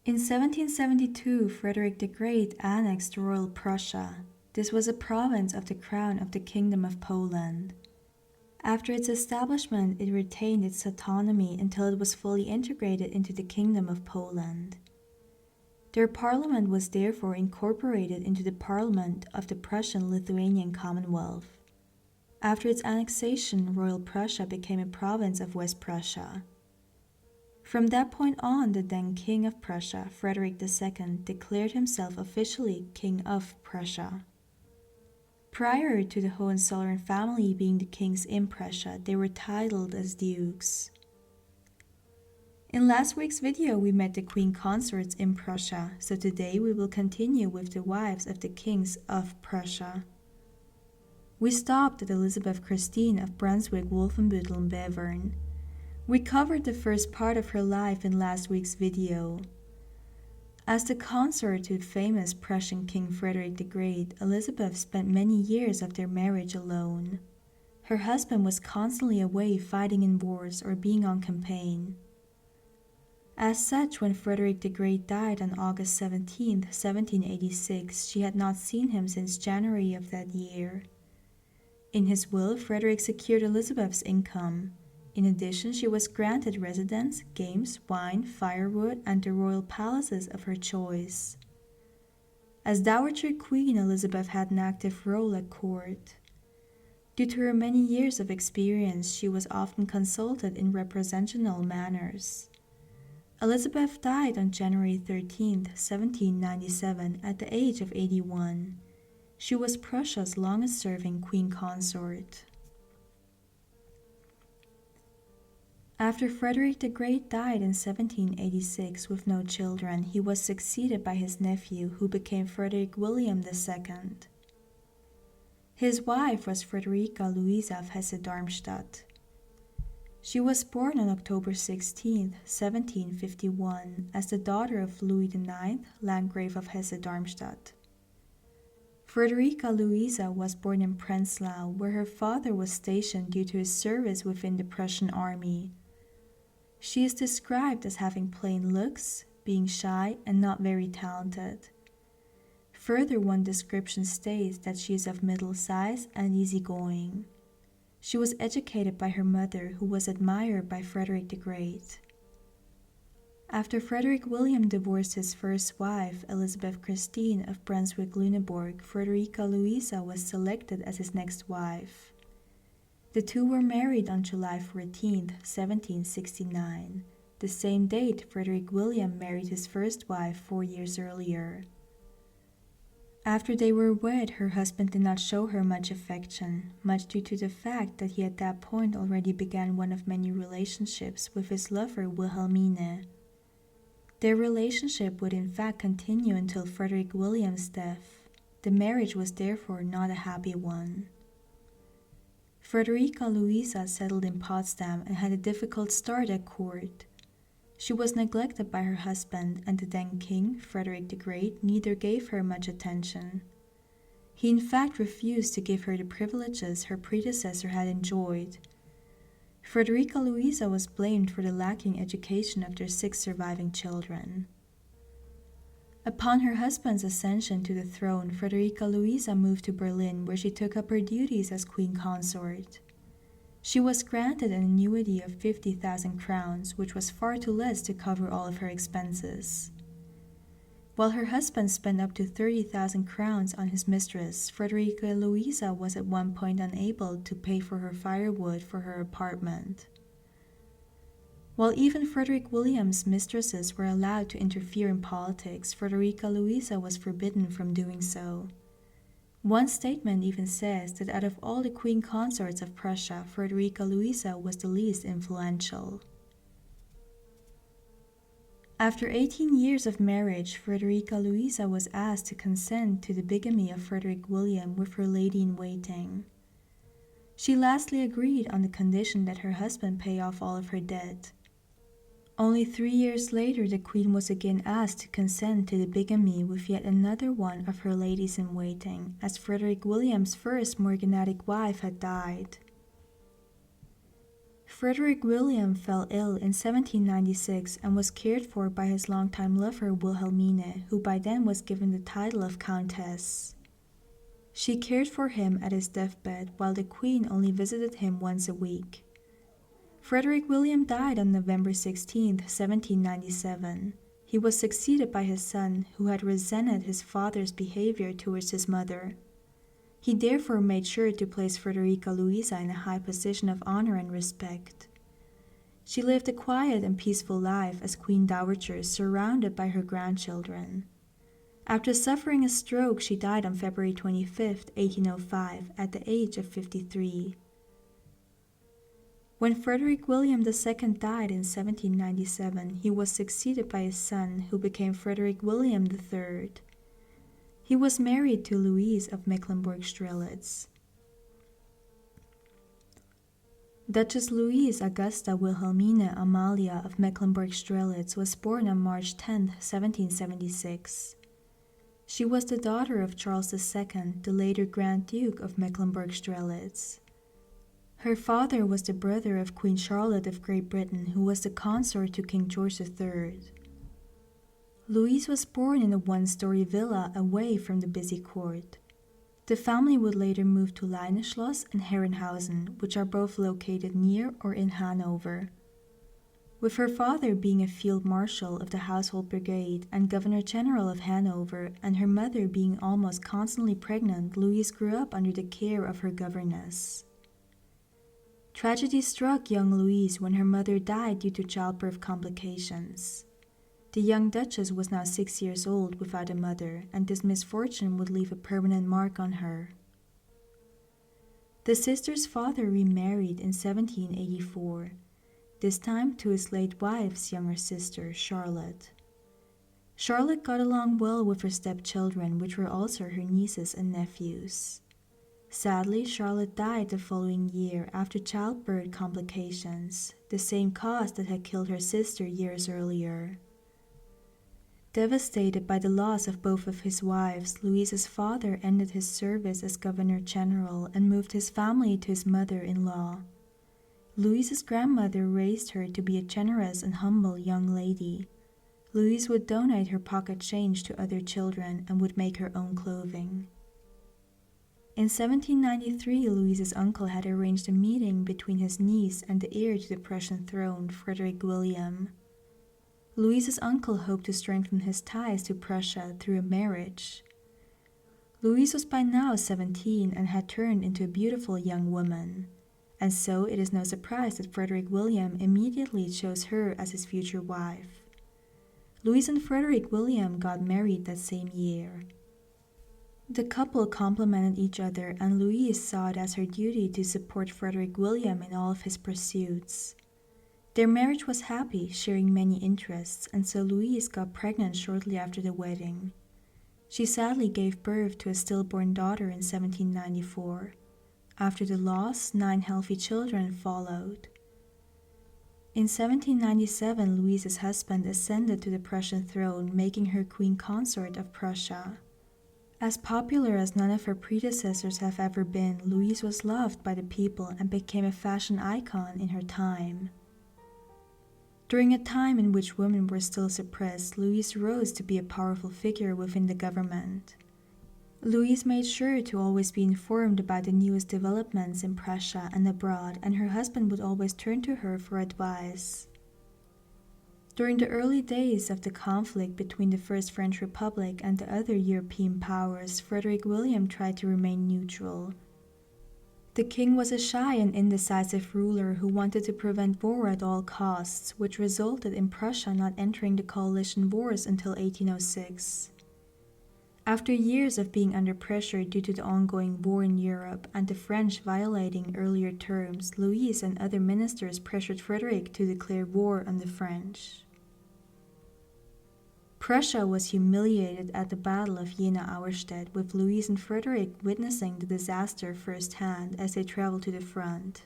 In 1772, Frederick the Great annexed Royal Prussia. This was a province of the Crown of the Kingdom of Poland. After its establishment, it retained its autonomy until it was fully integrated into the Kingdom of Poland. Their parliament was therefore incorporated into the parliament of the Prussian-Lithuanian Commonwealth. After its annexation, Royal Prussia became a province of West Prussia. From that point on, the then King of Prussia, Frederick II, declared himself officially King of Prussia. Prior to the Hohenzollern family being the kings in Prussia, they were titled as dukes. In last week's video, we met the Queen Consorts in Prussia, so today we will continue with the wives of the Kings of Prussia. We stopped at Elizabeth Christine of Brunswick-Wolfenbüttel and Bevern. We covered the first part of her life in last week's video. As the consort to the famous Prussian King Frederick the Great, Elizabeth spent many years of their marriage alone. Her husband was constantly away fighting in wars or being on campaign. As such, when Frederick the Great died on August 17, 1786, she had not seen him since January of that year. In his will, Frederick secured Elizabeth's income. In addition, she was granted residence, games, wine, firewood, and the royal palaces of her choice. As Dowager Queen, Elizabeth had an active role at court. Due to her many years of experience, she was often consulted in representational matters. Elizabeth died on January 13, 1797, at the age of 81. She was Prussia's longest-serving queen consort. After Frederick the Great died in 1786 with no children, he was succeeded by his nephew, who became Frederick William II. His wife was Frederica Louisa of Hesse-Darmstadt. She was born on October 16, 1751, as the daughter of Louis IX, Landgrave of Hesse-Darmstadt. Frederica Louisa was born in Prenzlau, where her father was stationed due to his service within the Prussian army. She is described as having plain looks, being shy, and not very talented. Further, one description states that she is of middle size and easygoing. She was educated by her mother, who was admired by Frederick the Great. After Frederick William divorced his first wife, Elizabeth Christine of Brunswick-Lüneburg, Frederica Louisa was selected as his next wife. The two were married on July 14, 1769, the same date Frederick William married his first wife 4 years earlier. After they were wed, her husband did not show her much affection, much due to the fact that he at that point already began one of many relationships with his lover Wilhelmine. Their relationship would in fact continue until Frederick William's death. The marriage was therefore not a happy one. Frederica Louisa settled in Potsdam and had a difficult start at court. She was neglected by her husband, and the then king, Frederick the Great, neither gave her much attention. He in fact refused to give her the privileges her predecessor had enjoyed. Frederica Louisa was blamed for the lacking education of their 6 surviving children. Upon her husband's ascension to the throne, Frederica Louisa moved to Berlin, where she took up her duties as queen consort. She was granted an annuity of 50,000 crowns, which was far too less to cover all of her expenses. While her husband spent up to 30,000 crowns on his mistress, Frederica Louisa was at one point unable to pay for her firewood for her apartment. While even Frederick William's mistresses were allowed to interfere in politics, Frederica Louisa was forbidden from doing so. One statement even says that out of all the queen consorts of Prussia, Frederica Louisa was the least influential. After 18 years of marriage, Frederica Louisa was asked to consent to the bigamy of Frederick William with her lady-in-waiting. She lastly agreed on the condition that her husband pay off all of her debt. Only 3 years later, the queen was again asked to consent to the bigamy with yet another one of her ladies-in-waiting, as Frederick William's first morganatic wife had died. Frederick William fell ill in 1796 and was cared for by his longtime lover Wilhelmine, who by then was given the title of Countess. She cared for him at his deathbed, while the Queen only visited him once a week. Frederick William died on November 16, 1797. He was succeeded by his son, who had resented his father's behavior towards his mother. He therefore made sure to place Frederica Louisa in a high position of honor and respect. She lived a quiet and peaceful life as Queen Dowager, surrounded by her grandchildren. After suffering a stroke, she died on February 25, 1805, at the age of 53. When Frederick William II died in 1797, he was succeeded by his son, who became Frederick William III. He was married to Louise of Mecklenburg-Strelitz. Duchess Louise Augusta Wilhelmine Amalia of Mecklenburg-Strelitz was born on March 10, 1776. She was the daughter of Charles II, the later Grand Duke of Mecklenburg-Strelitz. Her father was the brother of Queen Charlotte of Great Britain, who was the consort to King George III. Louise was born in a one-story villa away from the busy court. The family would later move to Leineschloss and Herrenhausen, which are both located near or in Hanover. With her father being a field marshal of the Household Brigade and Governor-General of Hanover, and her mother being almost constantly pregnant, Louise grew up under the care of her governess. Tragedy struck young Louise when her mother died due to childbirth complications. The young Duchess was now 6 years old without a mother, and this misfortune would leave a permanent mark on her. The sisters' father remarried in 1784, this time to his late wife's younger sister, Charlotte. Charlotte got along well with her stepchildren, which were also her nieces and nephews. Sadly, Charlotte died the following year after childbirth complications, the same cause that had killed her sister years earlier. Devastated by the loss of both of his wives, Louise's father ended his service as Governor-General and moved his family to his mother-in-law. Louise's grandmother raised her to be a generous and humble young lady. Louise would donate her pocket change to other children and would make her own clothing. In 1793, Louise's uncle had arranged a meeting between his niece and the heir to the Prussian throne, Frederick William. Louise's uncle hoped to strengthen his ties to Prussia through a marriage. Louise was by now 17 and had turned into a beautiful young woman, and so it is no surprise that Frederick William immediately chose her as his future wife. Louise and Frederick William got married that same year. The couple complemented each other, and Louise saw it as her duty to support Frederick William in all of his pursuits. Their marriage was happy, sharing many interests, and so Louise got pregnant shortly after the wedding. She sadly gave birth to a stillborn daughter in 1794. After the loss, 9 healthy children followed. In 1797, Louise's husband ascended to the Prussian throne, making her Queen Consort of Prussia. As popular as none of her predecessors have ever been, Louise was loved by the people and became a fashion icon in her time. During a time in which women were still suppressed, Louise rose to be a powerful figure within the government. Louise made sure to always be informed about the newest developments in Prussia and abroad, and her husband would always turn to her for advice. During the early days of the conflict between the First French Republic and the other European powers, Frederick William tried to remain neutral. The king was a shy and indecisive ruler who wanted to prevent war at all costs, which resulted in Prussia not entering the coalition wars until 1806. After years of being under pressure due to the ongoing war in Europe and the French violating earlier terms, Louise and other ministers pressured Frederick to declare war on the French. Prussia was humiliated at the Battle of Jena-Auerstedt, with Louise and Frederick witnessing the disaster firsthand as they traveled to the front.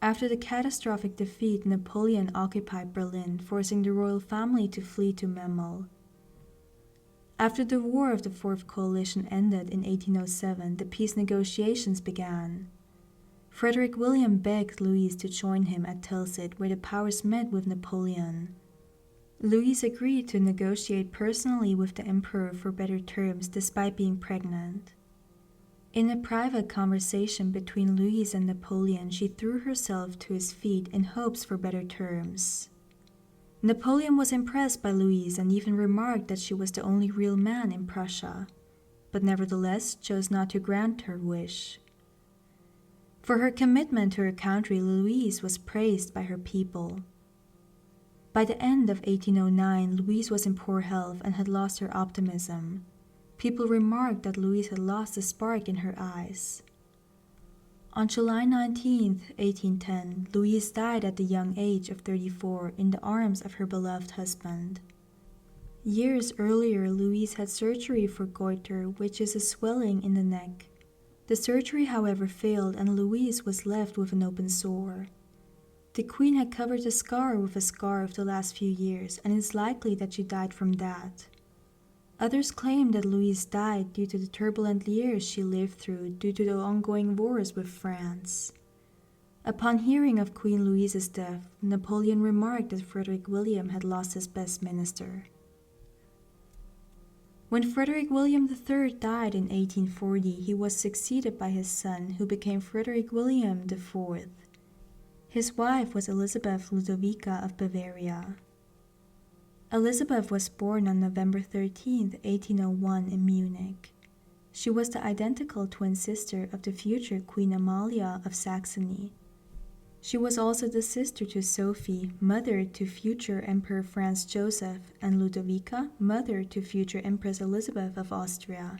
After the catastrophic defeat, Napoleon occupied Berlin, forcing the royal family to flee to Memel. After the War of the Fourth Coalition ended in 1807, the peace negotiations began. Frederick William begged Louise to join him at Tilsit, where the powers met with Napoleon. Louise agreed to negotiate personally with the emperor for better terms despite being pregnant. In a private conversation between Louise and Napoleon, she threw herself to his feet in hopes for better terms. Napoleon was impressed by Louise and even remarked that she was the only real man in Prussia, but nevertheless chose not to grant her wish. For her commitment to her country, Louise was praised by her people. By the end of 1809, Louise was in poor health and had lost her optimism. People remarked that Louise had lost the spark in her eyes. On July 19, 1810, Louise died at the young age of 34 in the arms of her beloved husband. Years earlier, Louise had surgery for goiter, which is a swelling in the neck. The surgery, however, failed and Louise was left with an open sore. The queen had covered the scar with a scarf the last few years, and it's likely that she died from that. Others claim that Louise died due to the turbulent years she lived through due to the ongoing wars with France. Upon hearing of Queen Louise's death, Napoleon remarked that Frederick William had lost his best minister. When Frederick William III died in 1840, he was succeeded by his son, who became Frederick William IV. His wife was Elizabeth Ludovica of Bavaria. Elizabeth was born on November 13, 1801 in Munich. She was the identical twin sister of the future Queen Amalia of Saxony. She was also the sister to Sophie, mother to future Emperor Franz Joseph, and Ludovica, mother to future Empress Elizabeth of Austria.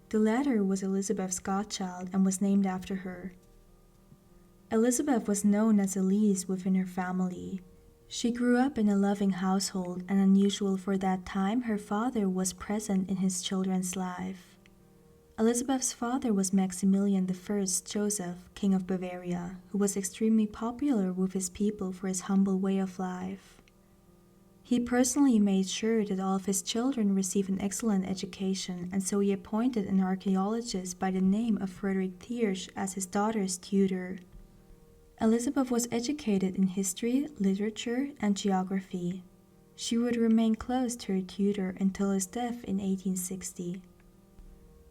The latter was Elizabeth's godchild and was named after her. Elizabeth was known as Elise within her family. She grew up in a loving household, and unusual for that time, her father was present in his children's life. Elizabeth's father was Maximilian I Joseph, King of Bavaria, who was extremely popular with his people for his humble way of life. He personally made sure that all of his children received an excellent education, and so he appointed an archaeologist by the name of Fredrick II as his daughter's tutor. Elizabeth was educated in history, literature, and geography. She would remain close to her tutor until his death in 1860.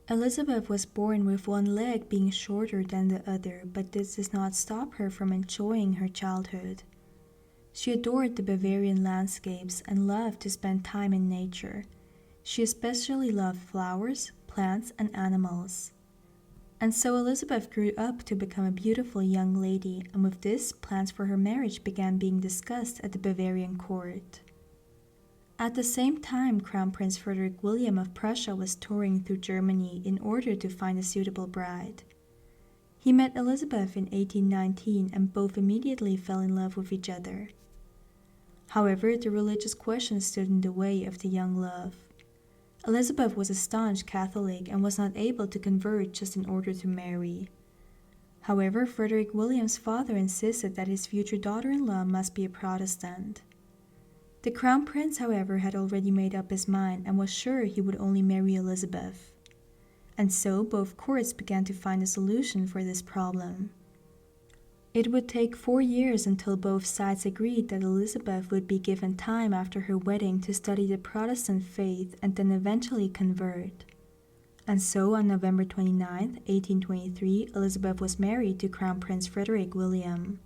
Elizabeth was born with one leg being shorter than the other, but this does not stop her from enjoying her childhood. She adored the Bavarian landscapes and loved to spend time in nature. She especially loved flowers, plants, and animals. And so Elizabeth grew up to become a beautiful young lady, and with this, plans for her marriage began being discussed at the Bavarian court. At the same time, Crown Prince Frederick William of Prussia was touring through Germany in order to find a suitable bride. He met Elizabeth in 1819 and both immediately fell in love with each other. However, the religious question stood in the way of the young love. Elizabeth was a staunch Catholic and was not able to convert just in order to marry. However, Frederick William's father insisted that his future daughter-in-law must be a Protestant. The Crown Prince, however, had already made up his mind and was sure he would only marry Elizabeth. And so both courts began to find a solution for this problem. It would take 4 years until both sides agreed that Elizabeth would be given time after her wedding to study the Protestant faith and then eventually convert. And so on November 29, 1823, Elizabeth was married to Crown Prince Frederick William.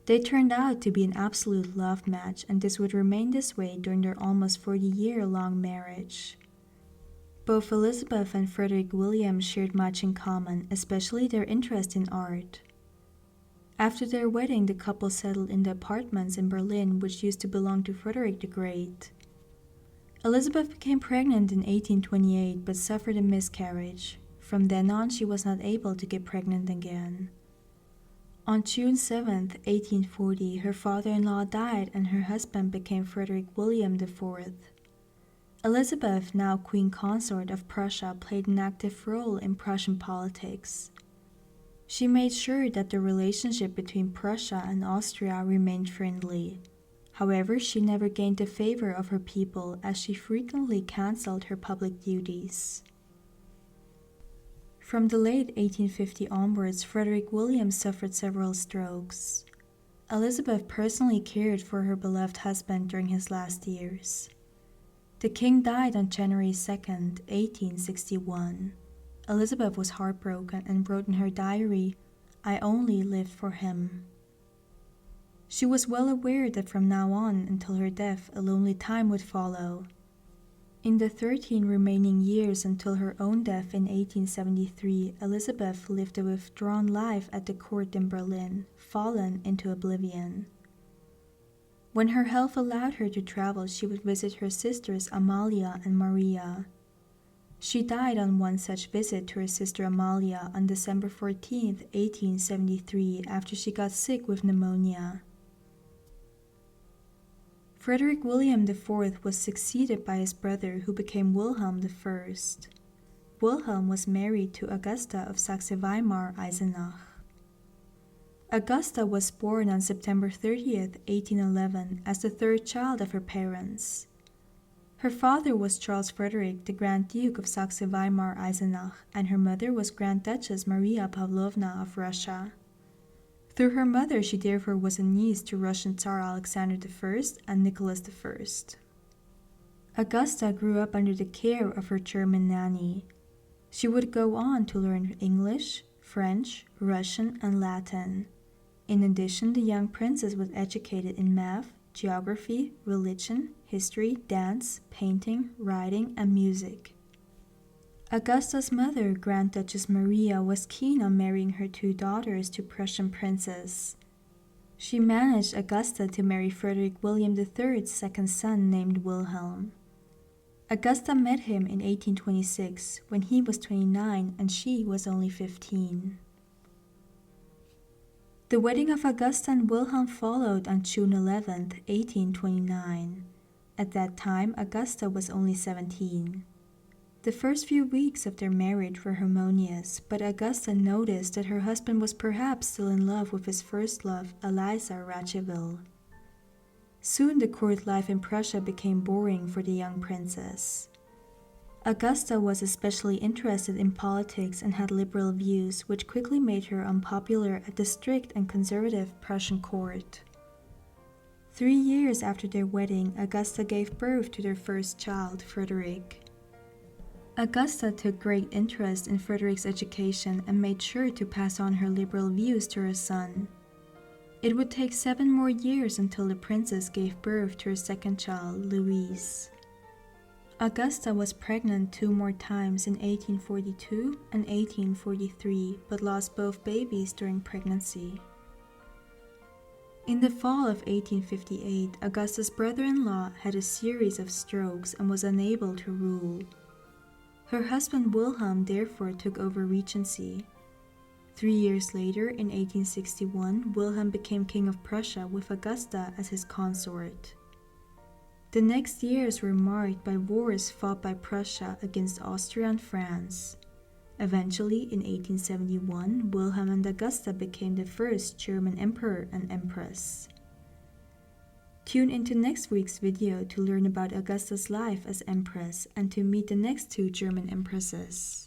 They turned out to be an absolute love match, and this would remain this way during their almost 40-year-long marriage. Both Elizabeth and Frederick William shared much in common, especially their interest in art. After their wedding, the couple settled in the apartments in Berlin, which used to belong to Frederick the Great. Elizabeth became pregnant in 1828 but suffered a miscarriage. From then on, she was not able to get pregnant again. On June 7, 1840, her father-in-law died and her husband became Frederick William IV. Elizabeth, now Queen Consort of Prussia, played an active role in Prussian politics. She made sure that the relationship between Prussia and Austria remained friendly. However, she never gained the favor of her people as she frequently cancelled her public duties. From the late 1850 onwards, Frederick William suffered several strokes. Elizabeth personally cared for her beloved husband during his last years. The king died on January 2nd, 1861. Elizabeth was heartbroken and wrote in her diary, "I only lived for him." She was well aware that from now on until her death, a lonely time would follow. In the 13 remaining years until her own death in 1873, Elizabeth lived a withdrawn life at the court in Berlin, fallen into oblivion. When her health allowed her to travel, she would visit her sisters Amalia and Maria. She died on one such visit to her sister Amalia on December 14, 1873, after she got sick with pneumonia. Frederick William IV was succeeded by his brother, who became Wilhelm I. Wilhelm was married to Augusta of Saxe-Weimar-Eisenach. Augusta was born on September 30, 1811, as the third child of her parents. Her father was Charles Frederick, the Grand Duke of Saxe-Weimar-Eisenach, and her mother was Grand Duchess Maria Pavlovna of Russia. Through her mother, she therefore was a niece to Russian Tsar Alexander I and Nicholas I. Augusta grew up under the care of her German nanny. She would go on to learn English, French, Russian, and Latin. In addition, the young princess was educated in math, geography, religion, history, dance, painting, writing, and music. Augusta's mother, Grand Duchess Maria, was keen on marrying her two daughters to Prussian princes. She managed Augusta to marry Frederick William III's second son named Wilhelm. Augusta met him in 1826 when he was 29 and she was only 15. The wedding of Augusta and Wilhelm followed on June 11, 1829. At that time, Augusta was only 17. The first few weeks of their marriage were harmonious, but Augusta noticed that her husband was perhaps still in love with his first love, Eliza Radziwill. Soon the court life in Prussia became boring for the young princess. Augusta was especially interested in politics and had liberal views, which quickly made her unpopular at the strict and conservative Prussian court. 3 years after their wedding, Augusta gave birth to their first child, Frederick. Augusta took great interest in Frederick's education and made sure to pass on her liberal views to her son. It would take 7 more years until the princess gave birth to her second child, Louise. Augusta was pregnant 2 more times in 1842 and 1843, but lost both babies during pregnancy. In the fall of 1858, Augusta's brother-in-law had a series of strokes and was unable to rule. Her husband Wilhelm therefore took over regency. 3 years later, in 1861, Wilhelm became King of Prussia with Augusta as his consort. The next years were marked by wars fought by Prussia against Austria and France. Eventually, in 1871, Wilhelm and Augusta became the first German emperor and empress. Tune into next week's video to learn about Augusta's life as empress and to meet the next 2 German empresses.